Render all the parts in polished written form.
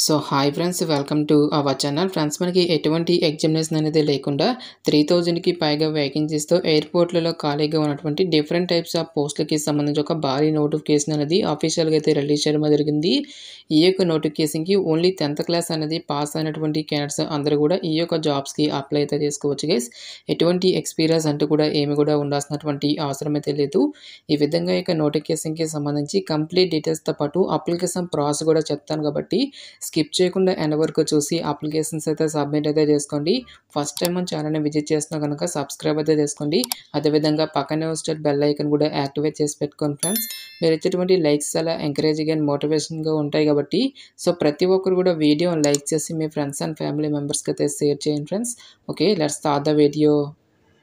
So hi friends, welcome to our channel. Friends, మనకి ఎటువంటి examination అనేది లేకుండా 3000కి పైగా వేకెన్సీస్తో ఎయిర్పోర్ట్లలో ఖాళీగా ఉన్నటువంటి డిఫరెంట్ టైప్స్ ఆఫ్ పోస్టులకి సంబంధించి ఒక భారీ నోటిఫికేషన్ అనేది అఫీషియల్గా అయితే రిలీజ్ చేయడం జరిగింది. ఈ యొక్క నోటిఫికేషన్కి ఓన్లీ 10th క్లాస్ అనేది పాస్ అయినటువంటి క్యాండిడేట్స్ అందరూ కూడా ఈ యొక్క జాబ్స్కి అప్లై అయితే చేసుకోవచ్చు గైస్. ఎటువంటి ఎక్స్పీరియన్స్ అంటూ కూడా ఏమి కూడా ఉండాల్సినటువంటి అవసరం అయితే లేదు. ఈ విధంగా ఈ యొక్క నోటిఫికేషన్కి సంబంధించి కంప్లీట్ డీటెయిల్స్తో పాటు అప్లికేషన్ ప్రాసెస్ కూడా చెప్తాను కాబట్టి స్కిప్ చేయకుండా ఎండ్ వరకు చూసి అప్లికేషన్స్ అయితే సబ్మిట్ అయితే చేసుకోండి. ఫస్ట్ టైం మన ఛానల్ని విజిట్ చేస్తున్నా కనుక సబ్స్క్రైబ్ అయితే చేసుకోండి. అదేవిధంగా పక్కనే వచ్చే బెల్ ఐకన్ కూడా యాక్టివేట్ చేసి పెట్టుకోండి ఫ్రెండ్స్. మీరు ఇచ్చేటువంటి లైక్స్ చాలా ఎంకరేజింగ్ అండ్ మోటివేషన్గా ఉంటాయి కాబట్టి సో ప్రతి ఒక్కరు కూడా వీడియోని లైక్ చేసి మీ ఫ్రెండ్స్ అండ్ ఫ్యామిలీ మెంబర్స్కి అయితే షేర్ చేయండి friends. Okay, let's start the video.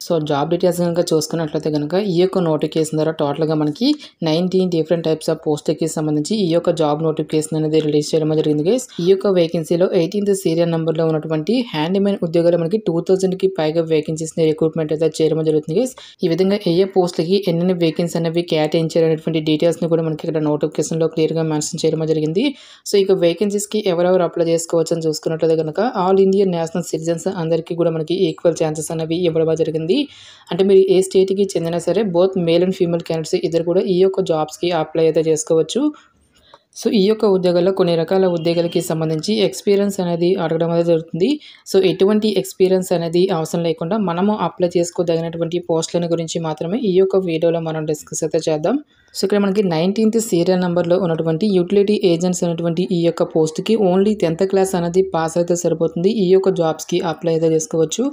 So job details కనుక చూసుకున్నట్లయితే కనుక ఈ యొక్క నోటిఫికేషన్ ద్వారా టోటల్గా మనకి 19 డిఫరెంట్ టైప్స్ ఆఫ్ పోస్ట్కి సంబంధించి ఈ యొక్క జాబ్ నోటిఫికేషన్ అనేది రిలీజ్ చేయడం జరిగింది గైస్. ఈ యొక్క వేకెన్సీలో 18th సీరియల్ నెంబర్లో ఉన్నటువంటి హ్యాండీమెన్ ఉద్యోగాలు మనకి 2000కి పైగా వేకెన్సీస్ని రిక్రూట్మెంట్ అయితే చేయడం జరుగుతుంది గైస్. ఈ విధంగా ఏ పోస్టులకి ఎన్ని వేకెన్సీ అనేవి కేటాయించారు అనేటువంటి డీటెయిల్స్ని కూడా మనకి ఇక్కడ నోటిఫికేషన్లో క్లియర్గా మెన్షన్ చేయడం జరిగింది. సో ఇక వేకెన్సీస్కి ఎవరెవరు అప్లై చేసుకోవచ్చు అని చూసుకున్నట్లయితే కనుక ఆల్ ఇండియన్ నేషనల్ సిటిజన్స్ అందరికీ కూడా మనకి ఈక్వల్ ఛాన్సెస్ అనేవి ఇవ్వడం జరిగింది. అంటే మీరు ఏ స్టేట్కి చెందినా సరే both male and female candidates ఇద్దరు కూడా ఈ యొక్క జాబ్స్కి అప్లై అయితే చేసుకోవచ్చు. సో ఈ యొక్క ఉద్యోగాల్లో కొన్ని రకాల ఉద్యోగాలకి సంబంధించి ఎక్స్పీరియన్స్ అనేది అడగడం అనేది జరుగుతుంది. సో ఎటువంటి ఎక్స్పీరియన్స్ అనేది అవసరం లేకుండా మనము అప్లై చేసుకోదగినటువంటి పోస్టుల గురించి మాత్రమే ఈ యొక్క వీడియోలో మనం డిస్కస్ అయితే చేద్దాం. సో ఇక్కడ మనకి 19th సీరియల్ నెంబర్లో ఉన్నటువంటి యూటిలిటీ ఏజెంట్స్ అనేటువంటి ఈ యొక్క పోస్ట్కి ఓన్లీ 10th క్లాస్ అనేది పాస్ అయితే సరిపోతుంది. ఈ యొక్క జాబ్స్కి అప్లై అయితే చేసుకోవచ్చు.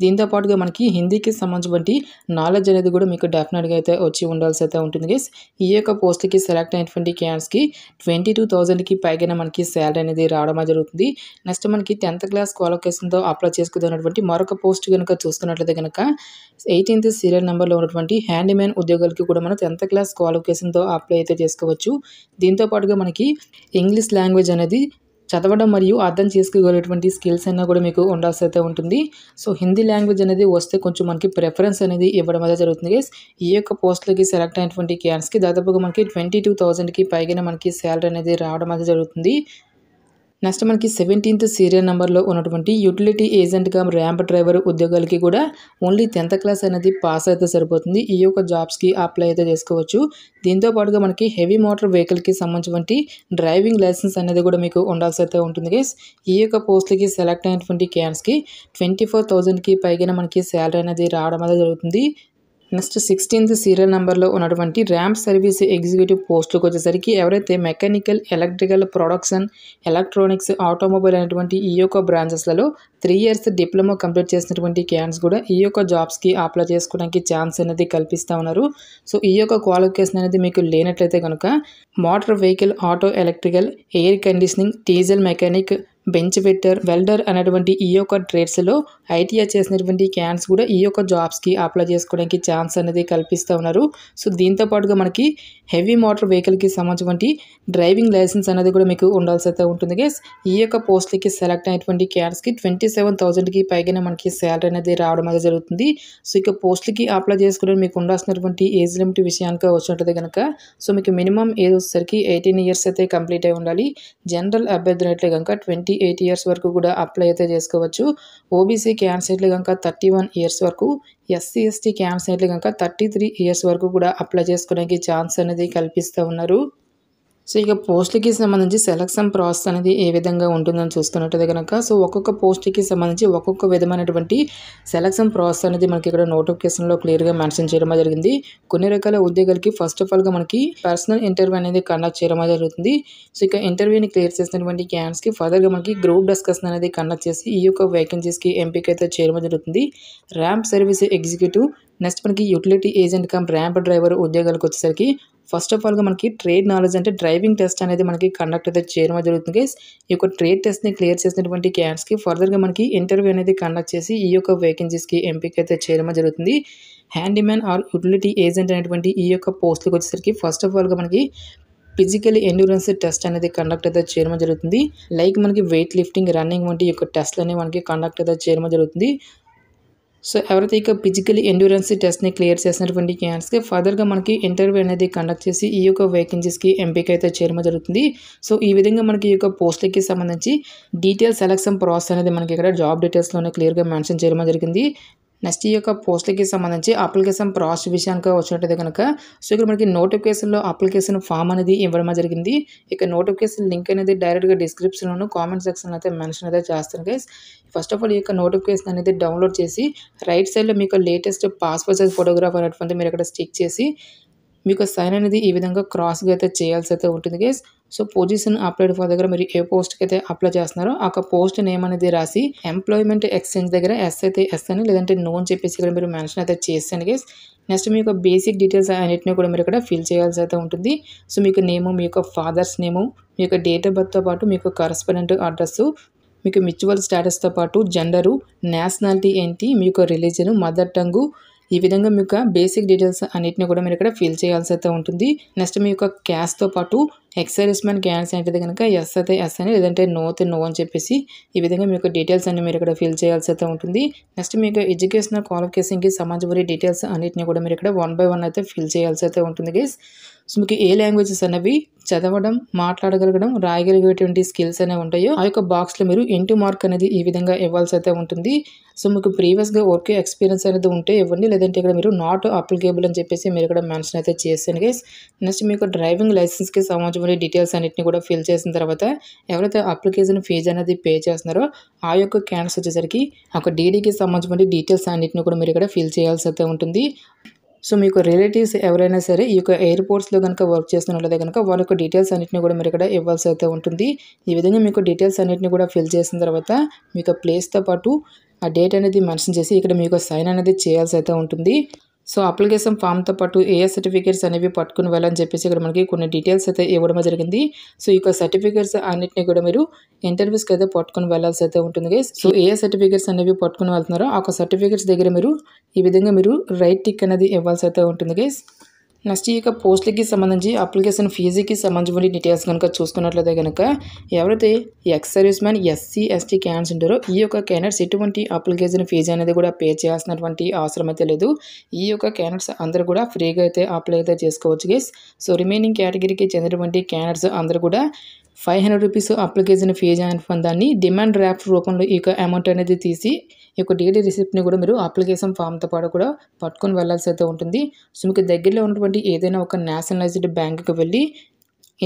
దీంతో పాటుగా మనకి హిందీకి సంబంధించి నాలెడ్జ్ అనేది కూడా మీకు డెఫినెట్గా అయితే వచ్చి ఉండాల్సి అయితే ఉంటుంది గైస్. ఈ యొక్క పోస్ట్కి సెలెక్ట్ అయినటువంటి క్యాండిడేట్స్కి 22,000కి పైగా మనకి శాలరీ అనేది రావడం జరుగుతుంది. నెక్స్ట్ మనకి 10th క్లాస్ క్వాలిఫికేషన్తో అప్లై చేసుకున్నటువంటి మరొక పోస్ట్ కనుక చూసుకున్నట్లయితే కనుక 18th సీరియల్ నెంబర్లో ఉన్నటువంటి హ్యాండీమ్యాన్ ఉద్యోగాలకి కూడా మనం 10th క్లాస్ క్వాలిఫికేషన్తో అప్లై అయితే చేసుకోవచ్చు. దీంతో పాటుగా మనకి ఇంగ్లీష్ లాంగ్వేజ్ అనేది చదవడం మరియు అర్థం చేసుకోగలిగేటువంటి స్కిల్స్ అయినా కూడా మీకు ఉండాల్సి అయితే ఉంటుంది. సో హిందీ లాంగ్వేజ్ అనేది వస్తే కొంచెం మనకి ప్రిఫరెన్స్ అనేది ఇవ్వడం అయితే జరుగుతుంది గైస్. ఈ యొక్క పోస్టులకి సెలెక్ట్ అయినటువంటి క్యాండిడేట్స్కి దాదాపుగా మనకి 22,000కి పైగా మనకి శాలరీ అనేది రావడం అయితే జరుగుతుంది. నెక్స్ట్ మనకి 17th సీరియల్ నెంబర్లో ఉన్నటువంటి యూటిలిటీ ఏజెంట్గా ర్యాంప్ డ్రైవర్ ఉద్యోగాలకి కూడా ఓన్లీ 10th క్లాస్ అనేది పాస్ అయితే సరిపోతుంది. ఈ యొక్క జాబ్స్కి అప్లై అయితే చేసుకోవచ్చు. దీంతో పాటుగా మనకి హెవీ మోటార్ వెహికల్కి సంబంధించి డ్రైవింగ్ లైసెన్స్ అనేది కూడా మీకు ఉండాల్సి అయితే ఉంటుంది గైస్. ఈ యొక్క పోస్టులకి సెలెక్ట్ అయినటువంటి క్యాండిడేట్స్కి 24,000కి పైగా మనకి శాలరీ అనేది రావడం అనేది జరుగుతుంది. నెక్స్ట్ 16th సీరియల్ నెంబర్లో ఉన్నటువంటి ర్యాంప్ సర్వీస్ ఎగ్జిక్యూటివ్ పోస్టులకు వచ్చేసరికి ఎవరైతే mechanical, electrical, production, electronics, automobile అనేటువంటి ఈ యొక్క బ్రాంచెస్లలో 3 years డిప్లొమా కంప్లీట్ చేసినటువంటి క్యాండిడేట్స్ కూడా ఈ యొక్క జాబ్స్కి అప్లై చేసుకోవడానికి ఛాన్స్ అనేది కల్పిస్తూ ఉన్నారు. సో ఈ యొక్క క్వాలిఫికేషన్ అనేది మీకు లేనట్లయితే కనుక motor vehicle, auto electrical, air conditioning, diesel mechanic, bench fitter, welder అనేటువంటి ఈ యొక్క ట్రేడ్స్లో ఐటీఐ చేసినటువంటి క్యాండిడేట్స్ కూడా ఈ యొక్క జాబ్స్కి అప్లై చేసుకోవడానికి ఛాన్స్ అనేది కల్పిస్తూ ఉన్నారు. సో దీంతో పాటుగా మనకి హెవీ మోటార్ వెహికల్కి సంబంధించి డ్రైవింగ్ లైసెన్స్ అనేది కూడా మీకు ఉండాల్సి అయితే ఉంటుంది గైస్. ఈ యొక్క పోస్టులకి సెలెక్ట్ అయినటువంటి క్యాండిడేట్స్కి 27,000కి పైగా మనకి శాలరీ అనేది రావడం అనేది జరుగుతుంది. సో ఇక పోస్టులకి అప్లై చేసుకోవడం మీకు ఉండాల్సినటువంటి ఏజ్ లిమిట్ విషయానికి వచ్చినట్టు కనుక సో మీకు మినిమం ఏజ్ వచ్చేసరికి 18 years అయితే కంప్లీట్ అయి ఉండాలి. జనరల్ అభ్యర్థులు అయితే కనుక 28 years వరకు కూడా అప్లై అయితే చేసుకోవచ్చు. ఓబీసీ క్యాండిడేట్లు కనుక 31 years వరకు, ఎస్సీ ఎస్టీ క్యాండిడేట్లు కనుక 33 years వరకు కూడా అప్లై చేసుకోవడానికి ఛాన్స్ అనేది కల్పిస్తూ ఉన్నారు. సో ఇక పోస్టులకి సంబంధించి సెలక్షన్ ప్రాసెస్ అనేది ఏ విధంగా ఉంటుందని చూసుకున్నట్లయితే కనుక సో ఒక్కొక్క పోస్ట్కి సంబంధించి ఒక్కొక్క విధమైనటువంటి సెలక్షన్ ప్రాసెస్ అనేది మనకి ఇక్కడ నోటిఫికేషన్లో క్లియర్గా మెన్షన్ చేయడం జరిగింది. కొన్ని రకాల ఉద్యోగాలకి ఫస్ట్ ఆఫ్ ఆల్గా మనకి పర్సనల్ ఇంటర్వ్యూ అనేది కండక్ట్ చేయడం జరుగుతుంది. సో ఇక ఇంటర్వ్యూని క్లియర్ చేసినటువంటి క్యాండిడేట్స్కి ఫర్దర్గా మనకి గ్రూప్ డిస్కషన్ అనేది కండక్ట్ చేసి ఈ యొక్క వేకెన్సీస్కి ఎంపిక అయితే చేయడం జరుగుతుంది. ర్యాంప్ సర్వీస్ ఎగ్జిక్యూటివ్, నెక్స్ట్ మనకి utility agent come ramp driver ఉద్యోగాలకు వచ్చేసరికి ఫస్ట్ ఆఫ్ ఆల్గా మనకి ట్రేడ్ నాలెడ్జ్ అంటే డ్రైవింగ్ టెస్ట్ అనేది మనకి కండక్ట్ అయితే చేయడం జరుగుతుంది గైస్. ఈ యొక్క ట్రేడ్ టెస్ట్ని క్లియర్ చేసినటువంటి క్యాండిడేట్స్కి ఫర్దర్గా మనకి ఇంటర్వ్యూ అనేది కండక్ట్ చేసి ఈ యొక్క వేకెన్సీస్కి ఎంపిక అయితే చేయడం జరుగుతుంది. హ్యాండీమ్యాన్ ఆర్ యూటిలిటీ ఏజెంట్ అనేటువంటి ఈ యొక్క పోస్టులకు వచ్చేసరికి ఫస్ట్ ఆఫ్ ఆల్గా మనకి ఫిజికల్ ఎండ్యూరెన్స్ టెస్ట్ అనేది కండక్ట్ అయితే చేయడం జరుగుతుంది. లైక్ మనకి వెయిట్ లిఫ్టింగ్, రన్నింగ్ వంటి యొక్క టెస్ట్లు అనేవి మనకి కండక్ట్ అయితే చేయడం జరుగుతుంది. సో ఎవరైతే ఇక ఫిజికల్ ఎండ్యూరెన్స్ టెస్ట్ని క్లియర్ చేసినటువంటి క్యాండిడేట్స్కి ఫర్దర్గా మనకి ఇంటర్వ్యూ అనేది కండక్ట్ చేసి ఈ యొక్క వేకెన్సీస్కి ఎంపిక అయితే చేయడం జరుగుతుంది. సో ఈ విధంగా మనకి ఈ యొక్క పోస్ట్లకి సంబంధించి డీటెయిల్ సెలక్షన్ ప్రాసెస్ అనేది మనకి ఇక్కడ జాబ్ డీటెయిల్స్లోనే క్లియర్గా మెన్షన్ చేయడం జరిగింది. నెక్స్ట్ ఈ యొక్క పోస్ట్లకి సంబంధించి అప్లికేషన్ ప్రాసెస్ విషయానికి వచ్చినట్టయితే కనుక సో ఇక్కడ మనకి నోటిఫికేషన్లో అప్లికేషన్ ఫామ్ అనేది ఇవ్వడం జరిగింది. ఇక నోటిఫికేషన్ లింక్ అనేది డైరెక్ట్గా డిస్క్రిప్షన్లోను కామెంట్ సెక్షన్లో అయితే మెన్షన్ అయితే చేస్తాను గైస్. ఫస్ట్ ఆఫ్ ఆల్ ఈ యొక్క నోటిఫికేషన్ అనేది డౌన్లోడ్ చేసి రైట్ సైడ్లో మీకు లేటెస్ట్ పాస్పోర్ట్ సైజ్ ఫోటోగ్రాఫ్ అనేటువంటి మీరు ఇక్కడ స్టిక్ చేసి మీకు సైన్ అనేది ఈ విధంగా క్రాస్గా అయితే చేయాల్సి అయితే ఉంటుంది guys. So position applied for దగ్గర మీరు ఏ పోస్ట్కి అయితే అప్లై చేస్తున్నారో ఆ పోస్ట్ నేమ్ అనేది రాసి ఎంప్లాయ్మెంట్ ఎక్స్చేంజ్ దగ్గర ఎస్ అయితే ఎస్ అని లేదంటే నో అని చెప్పేసి ఇక్కడ మీరు మెన్షన్ అయితే చేస్తాను గైస్. నెక్స్ట్ మీ యొక్క బేసిక్ డీటెయిల్స్ అన్నిటిని కూడా మీరు ఇక్కడ ఫిల్ చేయాల్సి అయితే ఉంటుంది. సో మీకు నేము, మీ యొక్క ఫాదర్స్ నేము, మీ యొక్క డేట్ ఆఫ్ బర్త్తో పాటు మీ యొక్క కరస్పాండెంట్ అడ్రస్, మీకు మ్యూచువల్ స్టేటస్తో పాటు జెండరు, నేషనాలిటీ ఏంటి, మీ యొక్క రిలీజన్, మదర్ టంగు, ఈ విధంగా మీ యొక్క బేసిక్ డీటెయిల్స్ అన్నిటిని కూడా మీరు ఇక్కడ ఫిల్ చేయాల్సి అయితే ఉంటుంది. నెక్స్ట్ మీ యొక్క క్యాస్ట్తో పాటు ఎక్స్ సర్వీస్ మ్యాన్ క్యాండిడేట్స్ అయితే కనుక ఎస్ అయితే ఎస్ అని లేదంటే నో అయితే నో అని చెప్పేసి ఈ విధంగా మీ యొక్క డీటెయిల్స్ అన్ని మీరు ఇక్కడ ఫిల్ చేయాల్సి అయితే ఉంటుంది. నెక్స్ట్ మీ యొక్క ఎడ్యుకేషనల్ క్వాలిఫికేషన్కి సంబంధించిన డీటెయిల్స్ అన్నిటిని కూడా మీరు ఇక్కడ 1 by 1 అయితే ఫిల్ చేయాల్సి అయితే ఉంటుంది గైస్. సో మీకు ఏ లాంగ్వేజెస్ అనేవి చదవడం, మాట్లాడగలగడం, రాయగలిగేటువంటి స్కిల్స్ అనేవి ఉంటాయో ఆ యొక్క బాక్స్లో మీరు ఇంటూ మార్క్ అనేది ఈ విధంగా ఇవ్వాల్సి అయితే ఉంటుంది. సో మీకు ప్రీవియస్గా వర్క్ ఎక్స్పీరియన్స్ అనేది ఉంటే ఇవ్వండి, లేదంటే ఇక్కడ మీరు నాట్ అప్లికేబుల్ అని చెప్పేసి మీరు ఇక్కడ మెన్షన్ అయితే చేస్తాను గైస్. నెక్స్ట్ మీకు డ్రైవింగ్ లైసెన్స్కి సంబంధించిన డీటెయిల్స్ అన్నిటిని కూడా ఫిల్ చేసిన తర్వాత ఎవరైతే అప్లికేషన్ ఫీజు అనేది పే చేస్తున్నారో ఆ యొక్క క్యాండిడేట్స్ వచ్చేసరికి ఒక డీడీకి సంబంధించిన డీటెయిల్స్ అన్నిటిని కూడా మీరు ఇక్కడ ఫిల్ చేయాల్సి అయితే ఉంటుంది. సో మీకు రిలేటివ్స్ ఎవరైనా సరే ఈ యొక్క ఎయిర్పోర్ట్స్లో కనుక వర్క్ చేస్తున్నట్లయితే కనుక వాళ్ళ యొక్క డీటెయిల్స్ అన్నింటినీ కూడా మీరు ఇక్కడ ఇవ్వాల్సి అయితే ఉంటుంది. ఈ విధంగా మీకు డీటెయిల్స్ అన్నింటినీ కూడా ఫిల్ చేసిన తర్వాత మీకు ప్లేస్తో పాటు ఆ డేట్ అనేది మెన్షన్ చేసి ఇక్కడ మీకు సైన్ అనేది చేయాల్సి అయితే ఉంటుంది. సో అప్లికేషన్ ఫామ్తో పాటు ఏ సర్టిఫికేట్స్ అనేవి పట్టుకుని వెళ్ళని చెప్పేసి ఇక్కడ మనకి కొన్ని డీటెయిల్స్ అయితే ఇవ్వడం జరిగింది. సో ఈ యొక్క సర్టిఫికేట్స్ అన్నింటినీ కూడా మీరు ఇంటర్వ్యూస్కి అయితే పట్టుకుని వెళ్ళాల్సి అయితే ఉంటుంది గైస్. సో ఏ సర్టిఫికేట్స్ అనేవి పట్టుకుని వెళ్తున్నారో ఆ సర్టిఫికేట్స్ దగ్గర మీరు ఈ విధంగా మీరు రైట్ టిక్ అనేది ఇవ్వాల్సి అయితే ఉంటుంది గైస్. నెక్స్ట్ ఈ యొక్క పోస్ట్లకి సంబంధించి అప్లికేషన్ ఫీజుకి సంబంధించిన డీటెయిల్స్ కనుక చూసుకున్నట్లయితే కనుక ఎవరైతే ex service man SC ST candidates ఉంటారో ఈ యొక్క క్యాండిడేట్స్ ఎటువంటి అప్లికేషన్ ఫీజు అనేది కూడా పే చేయాల్సినటువంటి అవసరం అయితే లేదు. ఈ యొక్క క్యాండిడేట్స్ అందరూ కూడా ఫ్రీగా అయితే అప్లై అయితే చేసుకోవచ్చు గైస్. సో రిమైనింగ్ కేటగిరీకి చెందినటువంటి క్యాండిడేట్స్ అందరూ కూడా 500 రూపీస్ అప్లికేషన్ ఫీజు అనే దాన్ని డిమాండ్ డ్రాఫ్ట్ రూపంలో ఈ యొక్క అమౌంట్ అనేది తీసి ఈ యొక్క డీడీ రిసిప్ట్ని కూడా మీరు అప్లికేషన్ ఫామ్తో పాటు కూడా పట్టుకొని వెళ్ళాల్సి అయితే ఉంటుంది. సో మీకు దగ్గరలో ఉన్నటువంటి ఏదైనా ఒక నేషనలైజ్డ్ బ్యాంకుకి వెళ్ళి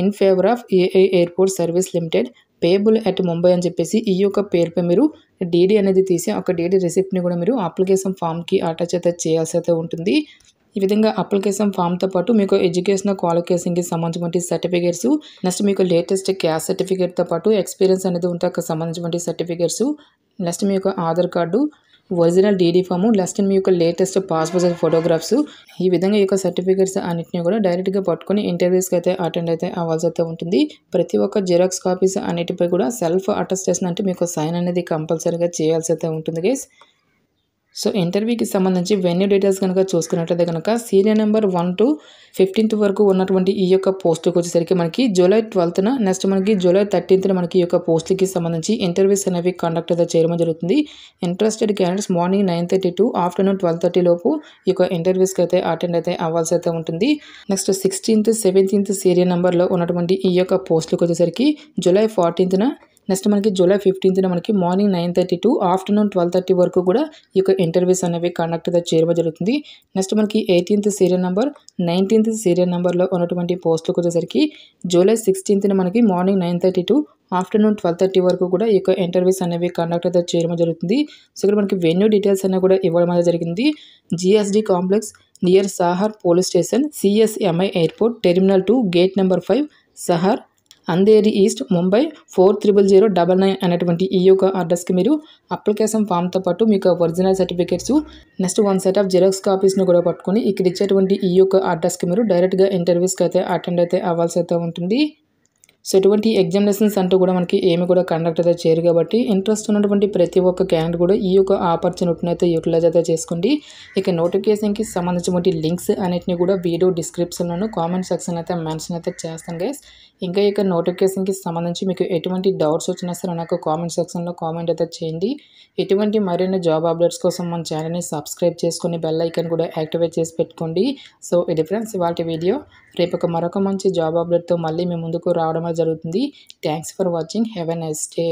in favour of AI airport service limited payable at Mumbai అని చెప్పేసి ఈ యొక్క పేరుపై మీరు డీడీ అనేది తీసి ఒక డీడీ రిసిప్ట్ని కూడా మీరు అప్లికేషన్ ఫామ్కి అటాచ్ అయితే చేయాల్సి అయితే ఉంటుంది. ఈ విధంగా అప్లికేషన్ ఫామ్తో పాటు మీకు ఎడ్యుకేషనల్ క్వాలిఫికేషన్కి సంబంధించిన సర్టిఫికేట్స్, నెక్స్ట్ మీకు లేటెస్ట్ క్యాస్ట్ సర్టిఫికేట్తో పాటు ఎక్స్పీరియన్స్ అనేది ఉంటే సంబంధించిన సర్టిఫికేట్స్, నెక్స్ట్ మీ యొక్క Aadhaar card, original DD form, next మీ యొక్క లేటెస్ట్ పాస్పోర్ట్ సైజ్ ఫోటోగ్రాఫ్స్, ఈ విధంగా ఈ యొక్క సర్టిఫికేట్స్ అన్నింటినీ కూడా డైరెక్ట్గా పట్టుకొని ఇంటర్వ్యూస్కి అయితే అటెండ్ అయితే అవ్వాల్సి అయితే ఉంటుంది. ప్రతి ఒక్క జిరాక్స్ కాపీస్ అన్నిటిపై కూడా సెల్ఫ్ అటెస్టేషన్ అంటే మీకు సైన్ అనేది కంపల్సరీగా చేయాల్సి అయితే ఉంటుంది గైస్. సో ఇంటర్వ్యూకి సంబంధించి వెన్యూ డీటెయిల్స్ కనుక చూసుకున్నట్లయితే కనుక సీరియల్ నెంబర్ 1 to 15th వరకు ఉన్నటువంటి ఈ యొక్క పోస్టుకి వచ్చేసరికి మనకి జూలై 12th నెక్స్ట్ మనకి జూలై 13th మనకి ఈ యొక్క పోస్టుకి సంబంధించి ఇంటర్వ్యూస్ అనేవి కండక్ట్ అయితే చేయడం జరుగుతుంది. Interested candidates morning 9:30 to afternoon 12:30 లోపు ఈ యొక్క ఇంటర్వ్యూస్కి అయితే అటెండ్ అయితే అవ్వాల్సి అయితే ఉంటుంది. నెక్స్ట్ 16th 17th సీరియల్ నెంబర్లో ఉన్నటువంటి ఈ యొక్క పోస్టులకు వచ్చేసరికి జూలై 14th నెక్స్ట్ మనకి జూలై 15th మనకి మార్నింగ్ 9:30 to ఆఫ్టర్నూన్ 12:30 వరకు కూడా ఈ యొక్క ఇంటర్వ్యూస్ అనేవి కండక్ట్ అయితే చేయడం జరుగుతుంది. నెక్స్ట్ మనకి 18th serial number 19th serial నెంబర్లో ఉన్నటువంటి పోస్టులకు వచ్చేసరికి జూలై 16th మనకి మార్నింగ్ 9:30 to ఆఫ్టర్నూన్ 12:30 వరకు కూడా ఈ యొక్క ఇంటర్వ్యూస్ అనేవి కండక్ట్ అయితే చేయడం జరుగుతుంది. సో ఇక్కడ మనకి వెన్యూ డీటెయిల్స్ అనేవి కూడా ఇవ్వడం అనేది జరిగింది. GSD complex near Sahar police station, CSMI airport, terminal 2, gate number 5, Sahar, Andheri east, Mumbai 400099 అనేటువంటి ఈ యొక్క అడ్రస్కి మీరు అప్లికేషన్ ఫామ్తో పాటు మీకు original certificates, next 1 set of xerox కాపీస్ని కూడా పట్టుకొని ఇక్కడ ఇచ్చేటువంటి ఈ యొక్క అడ్రస్కి మీరు డైరెక్ట్గా ఇంటర్వ్యూస్కి అయితే అటెండ్ అయితే అవ్వాల్సి అయితే ఉంటుంది. సో ఇటువంటి ఎగ్జామినేషన్స్ అంటూ కూడా మనకి ఏమి కూడా కండక్ట్ అయితే చేయరు కాబట్టి ఇంట్రెస్ట్ ఉన్నటువంటి ప్రతి ఒక్క క్యాండిడేట్ కూడా ఈ యొక్క ఆపర్చునిటీని అయితే యూటిలైజ్ అయితే చేసుకోండి. ఇక నోటిఫికేషన్కి సంబంధించినటువంటి లింక్స్ అన్నిటిని కూడా వీడియో డిస్క్రిప్షన్లోను కామెంట్ సెక్షన్ అయితే మెన్షన్ అయితే చేస్తాను గైస్. ఇంకా ఇక నోటిఫికేషన్కి సంబంధించి మీకు ఎటువంటి డౌట్స్ వచ్చినా సరే నాకు కామెంట్ సెక్షన్లో కామెంట్ అయితే చేయండి. ఎటువంటి మరిన్ని జాబ్ అప్డేట్స్ కోసం మన ఛానల్ని సబ్స్క్రైబ్ చేసుకొని బెల్ ఐకాన్ కూడా యాక్టివేట్ చేసి పెట్టుకోండి. సో ఇది ఫ్రెండ్స్ ఇవాల్టి వీడియో. రేపు మరొక మంచి జాబ్ అప్డేట్తో మళ్ళీ మీ ముందుకు రావడమే జరుగుతుంది. Thanks for watching. Have a nice day.